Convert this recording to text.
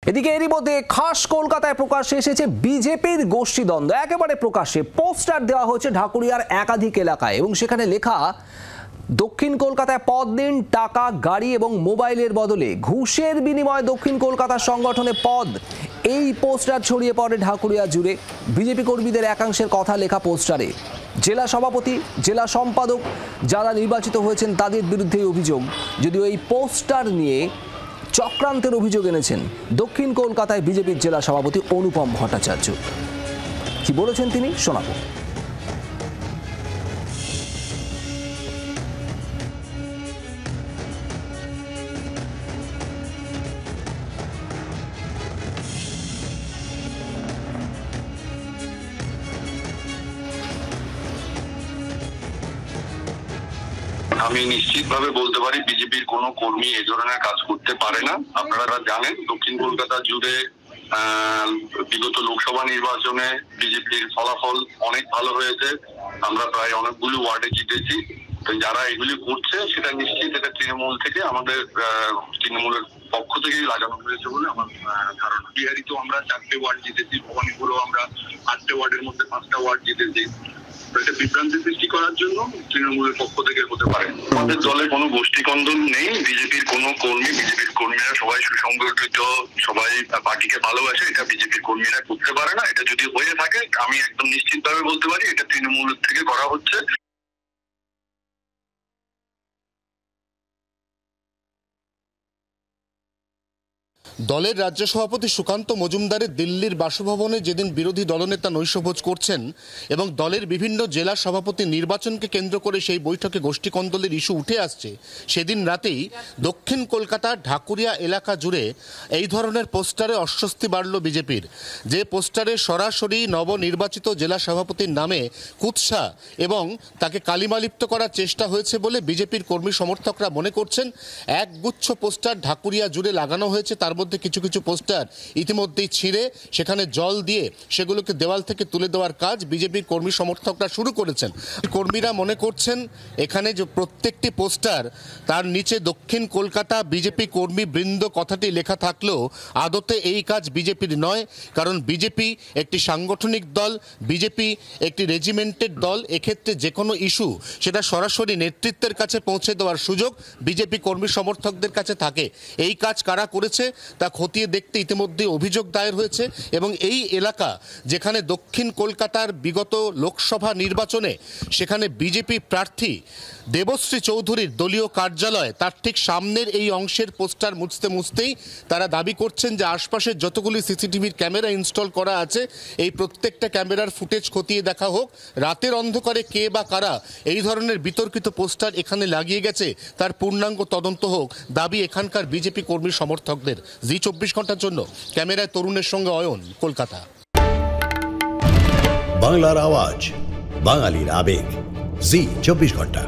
এদিকে এরই মধ্যে খাস কলকাতায় প্রকাশ্যে এসেছে বিজেপির গোষ্ঠীদ্বন্দ্ব। একেবারে প্রকাশ্যে পোস্টার দেওয়া হয়েছে ঢাকুরিয়ার একাধিক এলাকায় এবং সেখানে লেখা, দক্ষিণ কলকাতায় পদ দিন, টাকা, গাড়ি এবং মোবাইলের বদলে ঘুষের বিনিময়ে দক্ষিণ কলকাতা সংগঠনে পদ। এই পোস্টার ছড়িয়ে পড়ে ঢাকুরিয়া জুড়ে। বিজেপি কর্মীদের একাংশের কথা লেখা পোস্টারে জেলা সভাপতি, জেলা সম্পাদক যারা নির্বাচিত হয়েছেন তাদের বিরুদ্ধে অভিযোগ। যদিও এই পোস্টার নিয়ে চক্রান্তের অভিযোগ এনেছেন দক্ষিণ কলকাতায় বিজেপির জেলা সভাপতি অনুপম ভট্টাচার্য। কি বলেছেন তিনি, শোনাবো। আমি নিশ্চিতভাবে বলতে পারি বিজেপির কোনো কর্মী এই ধরনের কাজ করতে পারে না। আপনারা জানেন দক্ষিণ কলকাতা জুড়ে বিগত লোকসভা নির্বাচনে বিজেপির ফলাফল অনেক ভালো হয়েছে। আমরা প্রায় অনেকগুলো ওয়ার্ডে জিতেছি। যারা এগুলি করছে সেটা নিশ্চিত এটা তৃণমূল থেকে, আমাদের তৃণমূলের পক্ষ থেকেই লাগানো হয়েছে বলে আমার ধারণা। বিহারি তো আমরা 4টে ওয়ার্ড জিতেছি, ভবানীপুরও আমরা 8টে ওয়ার্ডের মধ্যে 5টা ওয়ার্ড জিতেছি। এটা বিভ্রান্তি সৃষ্টি করার জন্য তৃণমূলের পক্ষ থেকে হতে পারে। আমাদের দলে কোনো গোষ্ঠীকন্দল নেই। বিজেপির কোনো কর্মী, বিজেপির কর্মীরা সবাই সুসংগঠিত, সবাই পার্টিকে ভালোবাসে। এটা বিজেপির কর্মীরা করতে পারে না। এটা যদি হয়ে থাকে আমি একদম নিশ্চিতভাবে বলতে পারি এটা তৃণমূল থেকে করা হচ্ছে। দলের রাজ্য সভাপতি সুকান্ত মজুমদারের দিল্লির বাসভবনে যেদিন বিরোধী দলনেতা নৈশভোজ করছেন এবং দলের বিভিন্ন জেলা সভাপতি নির্বাচনকে কেন্দ্র করে সেই বৈঠকে গোষ্ঠীকন্দলের ইস্যু উঠে আসছে, সেদিন রাতেই দক্ষিণ কলকাতার ঢাকুরিয়া এলাকা জুড়ে এই ধরনের পোস্টারে অস্বস্তি বাড়ল বিজেপির। যে পোস্টারে সরাসরি নবনির্বাচিত জেলা সভাপতির নামে কুৎসা এবং তাকে কালিমালিপ্ত করার চেষ্টা হয়েছে বলে বিজেপির কর্মী সমর্থকরা মনে করছেন। একগুচ্ছ পোস্টার ঢাকুরিয়া জুড়ে লাগানো হয়েছে, তার মধ্যে কিছু কিছু পোস্টার ইতিমধ্যেই ছিঁড়ে সেখানে জল দিয়ে সেগুলোকে দেওয়াল থেকে তুলে দেওয়ার কাজ বিজেপির কর্মী সমর্থকরা শুরু করেছেন। কর্মীরা মনে করছেন এখানে যে প্রত্যেকটি পোস্টার তার নিচে দক্ষিণ কলকাতা বিজেপি কর্মী বৃন্দ কথাটি লেখা থাকলেও আদতে এই কাজ বিজেপির নয়। কারণ বিজেপি একটি সাংগঠনিক দল, বিজেপি একটি রেজিমেন্টের দল। এক্ষেত্রে যে কোনো ইস্যু সেটা সরাসরি নেতৃত্বের কাছে পৌঁছে দেওয়ার সুযোগ বিজেপি কর্মী সমর্থকদের কাছে থাকে। এই কাজ কারা করেছে তা খতিয়ে দেখতে ইতিমধ্যে অভিযোগ দায়ের হয়েছে এবং এই এলাকা যেখানে দক্ষিণ কলকাতার বিগত লোকসভা নির্বাচনে সেখানে বিজেপি প্রার্থী দেবশ্রী চৌধুরীর দলীয় কার্যালয়, তার ঠিক সামনের এই অংশের পোস্টার মুছতেই তারা দাবি করছেন যে আশপাশের যতগুলি সিসিটিভির ক্যামেরা ইনস্টল করা আছে এই প্রত্যেকটা ক্যামেরার ফুটেজ খতিয়ে দেখা হোক। রাতের অন্ধকারে কে বা কারা এই ধরনের বিতর্কিত পোস্টার এখানে লাগিয়ে গেছে তার পূর্ণাঙ্গ তদন্ত হোক, দাবি এখানকার বিজেপি কর্মী সমর্থকদের। জি 24 ঘন্টার জন্য ক্যামেরায় তরুণের সঙ্গে অয়ন, কলকাতা। বাংলার আওয়াজ, বাঙালির আবেগ, জি 24 ঘন্টা।